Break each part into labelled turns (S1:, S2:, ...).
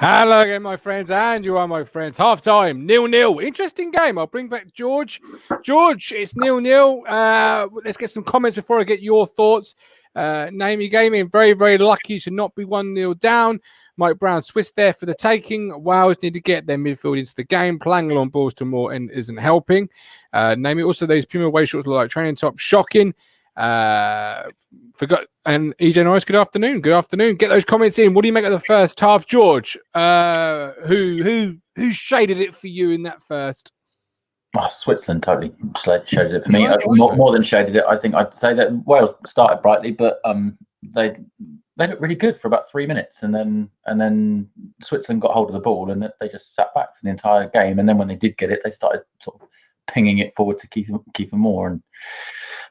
S1: Hello again, my friends, and you are my friends. Half time, 0-0. Interesting game. I'll bring back George. George, it's 0-0. Let's get some comments before I get your thoughts. Name your gaming. Very, very lucky to not be 1-0 down. Mike Brown, Swiss there for the taking. Wales need to get their midfield into the game. Playing along balls to Morton isn't helping. Name it. Also, those Puma away shorts look like training top. Shocking. Forgot. And EJ Norris, good afternoon. Good afternoon. Get those comments in. What do you make of the first half, George? Who shaded it for you in that first?
S2: Oh, Switzerland totally shaded it for me. More than shaded it. I think I'd say that Wales started brightly, but they looked really good for about 3 minutes, and then Switzerland got hold of the ball, and they just sat back for the entire game. And then when they did get it, they started sort of pinging it forward to Keiffer more,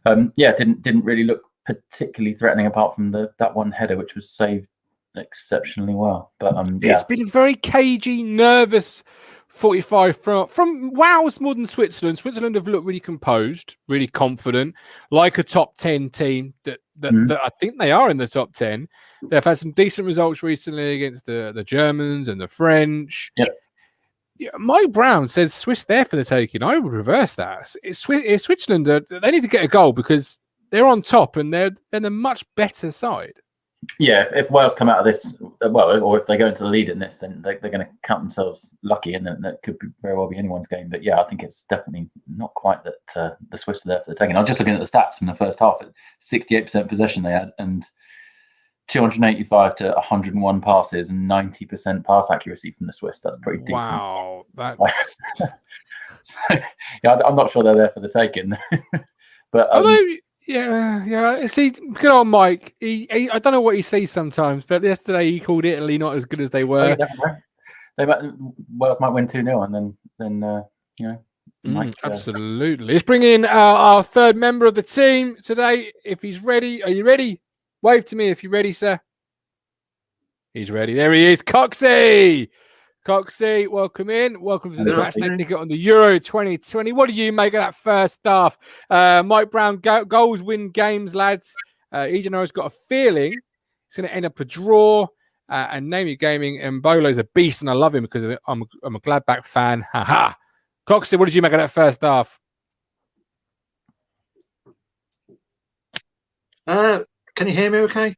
S2: and didn't really look particularly threatening apart from that one header, which was saved exceptionally well. But
S1: it's been a very cagey, nervous 45 from Wales more than Switzerland. Switzerland have looked really composed, really confident, like a top 10 team that I think they are in the top 10. They've had some decent results recently against the Germans and the French.
S2: Yep.
S1: Yeah, Mike Brown says Swiss there for the taking. I would reverse that. It's Switzerland. They need to get a goal because they're on top and they're in a much better side.
S2: Yeah, if Wales come out of this, or if they go into the lead in this, then they're going to count themselves lucky, and that could very well be anyone's game. But yeah, I think it's definitely not quite that the Swiss are there for the taking. I was just looking at the stats from the first half. 68% possession they had, and 285 to 101 passes, and 90% pass accuracy from the Swiss. That's pretty decent.
S1: Wow, that's...
S2: yeah, I'm not sure they're there for the taking. But
S1: Yeah. See, good old Mike. I don't know what he sees sometimes, but yesterday he called Italy not as good as they were.
S2: Wales might win 2-0, and then
S1: absolutely. Let's bring in our third member of the team today. If he's ready, are you ready? Wave to me if you're ready, sir. He's ready. There he is, Coxie. Coxie, welcome in. Welcome to the Matchday Ticket on the Euro 2020. What do you make of that first half? Mike Brown, goals win games, lads. EJ Norris got a feeling it's going to end up a draw. And Name Your Gaming, and Bolo's a beast, and I love him because I'm a Gladbach fan. Ha. Coxie, what did you make of that first half?
S3: Can you hear me okay?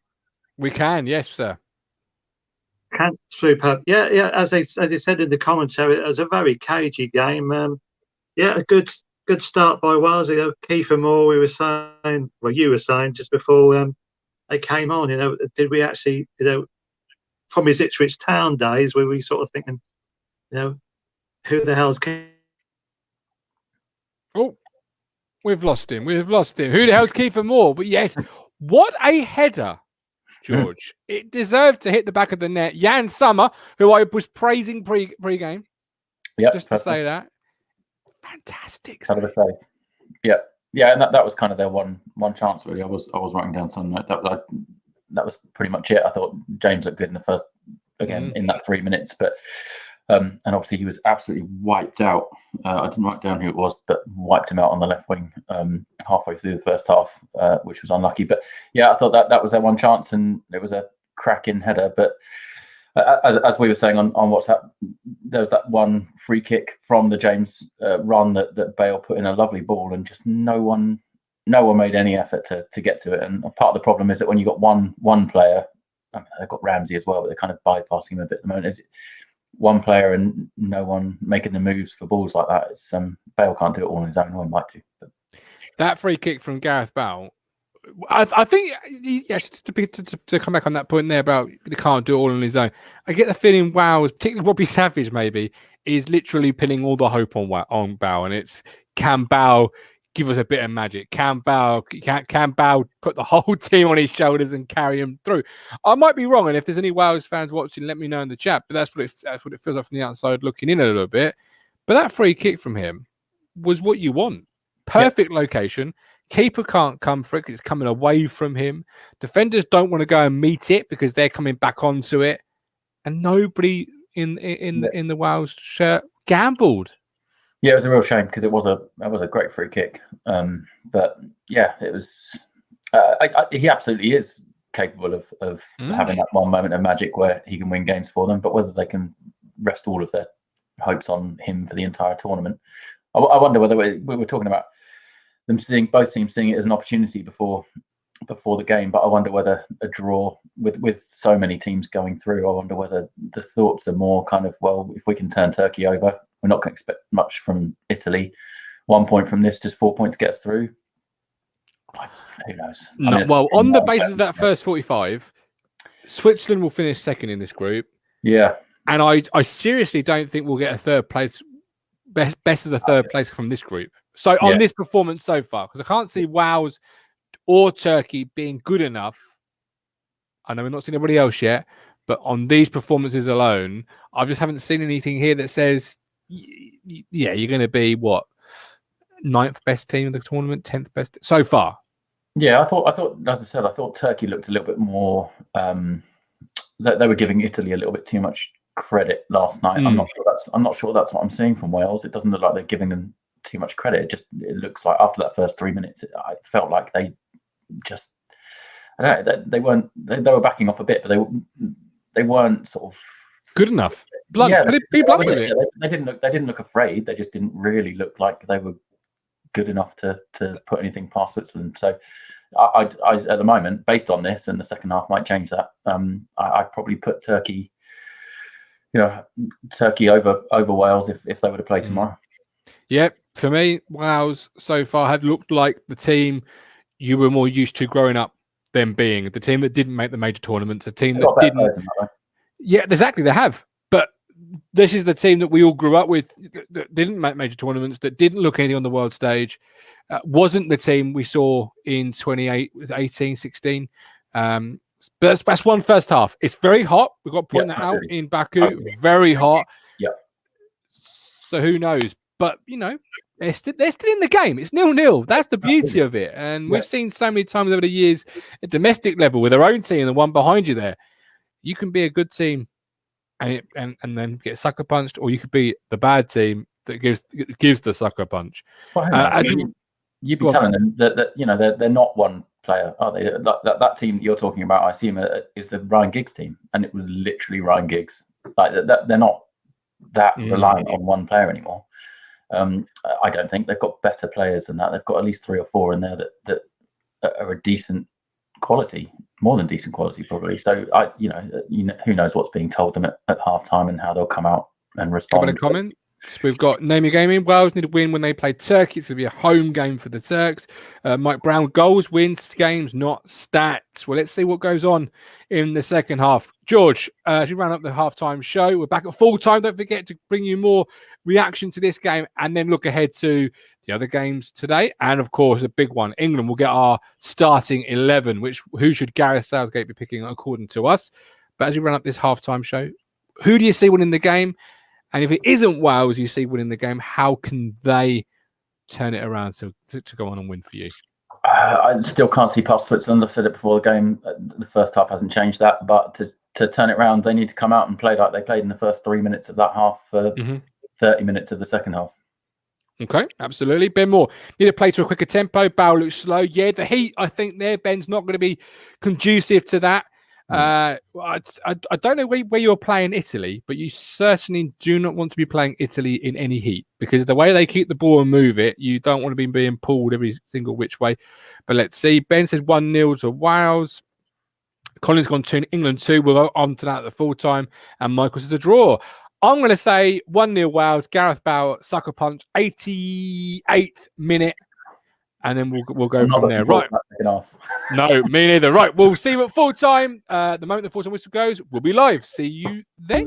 S1: We can, yes, sir.
S3: Superb. Yeah. As I said in the commentary, it was a very cagey game. A good start by Wales. Keiffer Moore, you were saying just before they came on. Did we actually, from his Ipswich Town days, were we sort of thinking, who the hell's Keiffer?
S1: Oh, we've lost him. Who the hell's Keiffer Moore? But yes, what a header. George, it deserved to hit the back of the net. Jan Sommer, who I was praising pre-game, just to say that, fantastic.
S2: Yeah, and that was kind of their one chance really. I was writing down some note that was pretty much it. I thought James looked good in the first in that 3 minutes, but And obviously he was absolutely wiped out. I didn't write down who it was, but wiped him out on the left wing halfway through the first half, which was unlucky. But yeah, I thought that was their one chance, and it was a cracking header. But as we were saying on WhatsApp, there was that one free kick from the James run that Bale put in a lovely ball, and just no one made any effort to get to it. And part of the problem is that when you've got one player, I mean, they've got Ramsey as well, but they're kind of bypassing him a bit at the moment. Is it one player and no one making the moves for balls like that? It's Bale can't do it all on his own. One might do. But.
S1: That free kick from Gareth Bale, I think, yes, to come back on that point there about he can't do it all on his own. I get the feeling Wales, particularly Robbie Savage, maybe is literally pinning all the hope on Bale, and it's can Bale give us a bit of magic? Can Bale put the whole team on his shoulders and carry him through? I might be wrong, and if there's any Wales fans watching, let me know in the chat. But that's what it feels like from the outside looking in a little bit. But that free kick from him was what you want. Perfect location. Keeper can't come for it because it's coming away from him. Defenders don't want to go and meet it because they're coming back onto it, and nobody in the Wales shirt gambled.
S2: Yeah, it was a real shame because it was a great free kick. But yeah, it was. He absolutely is capable of having that one moment of magic where he can win games for them. But whether they can rest all of their hopes on him for the entire tournament, I wonder whether we were talking about them both teams seeing it as an opportunity before the game. But I wonder whether a draw with so many teams going through, I wonder whether the thoughts are more kind of, well, if we can turn Turkey over, we're not going to expect much from Italy. 1 point from this, just 4 points gets through. Who knows?
S1: Well, on the basis of that first 45, Switzerland will finish second in this group.
S2: Yeah.
S1: And I seriously don't think we'll get a third place, best of the third place from this group. So on this performance so far, because I can't see Wales or Turkey being good enough. I know we're not seeing anybody else yet, but on these performances alone, I just haven't seen anything here that says, yeah, you're going to be what, 9th best team in the tournament, 10th best so far.
S2: Yeah, I thought, as I said, I thought Turkey looked a little bit more. They were giving Italy a little bit too much credit last night. I'm not sure that's what I'm seeing from Wales. It doesn't look like they're giving them too much credit. It looks like after that first 3 minutes, I felt like they just, I don't know, they were backing off a bit, but they weren't sort of
S1: good enough. Blunt.
S2: Yeah,
S1: be blunt with it.
S2: They didn't look afraid. They just didn't really look like they were good enough to put anything past Switzerland. So I at the moment, based on this, and the second half might change that. I'd probably put Turkey, Turkey over Wales if they were to play tomorrow.
S1: Yeah, for me, Wales so far have looked like the team you were more used to growing up them being. The team that didn't make the major tournaments, a team that didn't. Yeah, exactly, they have. But this is the team that we all grew up with that didn't make major tournaments, that didn't look anything on the world stage. Wasn't the team we saw in 18, 16. But that's one first half. It's very hot. We've got to point that out in Baku. Very hot.
S2: Yeah.
S1: So who knows? But, they're still in the game. It's 0-0. That's the beauty of it. And we've seen so many times over the years at domestic level with their own team, the one behind you there, you can be a good team and then get sucker punched, or you could be the bad team that gives the sucker punch.
S2: Well, you'd be telling them that they're not one player, are they? That team that you're talking about, I assume, is the Ryan Giggs team, and it was literally Ryan Giggs. Like that, they're not that reliant on one player anymore. I don't think they've got better players than that. They've got at least 3 or 4 in there that are a decent quality, more than decent quality, probably. So who knows what's being told them at half time and how they'll come out and respond.
S1: Couple of comments. We've got Name Your Gaming. Wales need to win when they play Turkey. It's going to be a home game for the Turks. Mike Brown, goals, wins games, not stats. Well, let's see what goes on in the second half. George, as we round up the halftime show, we're back at full time. Don't forget to bring you more reaction to this game and then look ahead to the other games today. And, of course, a big one. England will get our starting 11, who should Gareth Southgate be picking according to us? But as we run up this halftime show, who do you see winning the game? And if it isn't Wales you see winning the game, how can they turn it around to go on and win for you? I
S2: still can't see past Switzerland. I've said it before the game. The first half hasn't changed that. But to to turn it around, they need to come out and play like they played in the first 3 minutes of that half for 30 minutes of the second half.
S1: Okay, absolutely. Ben Moore, need to play to a quicker tempo. Bale looks slow. Yeah, the heat, I think there, Ben's not going to be conducive to that. I don't know where you're playing Italy, but you certainly do not want to be playing Italy in any heat, because the way they keep the ball and move it, you don't want to be being pulled every single which way. But let's see. Ben says 1-0 to Wales. Colin's gone 2, England 2. We'll go on to that at the full time. And Michael says a draw. I'm going to say 1-0 Wales. Gareth Bale, sucker punch, 88th minute. And then we'll go from there. Right. No, me neither. Right. We'll see you at full time. The moment the full time whistle goes, we'll be live. See you then.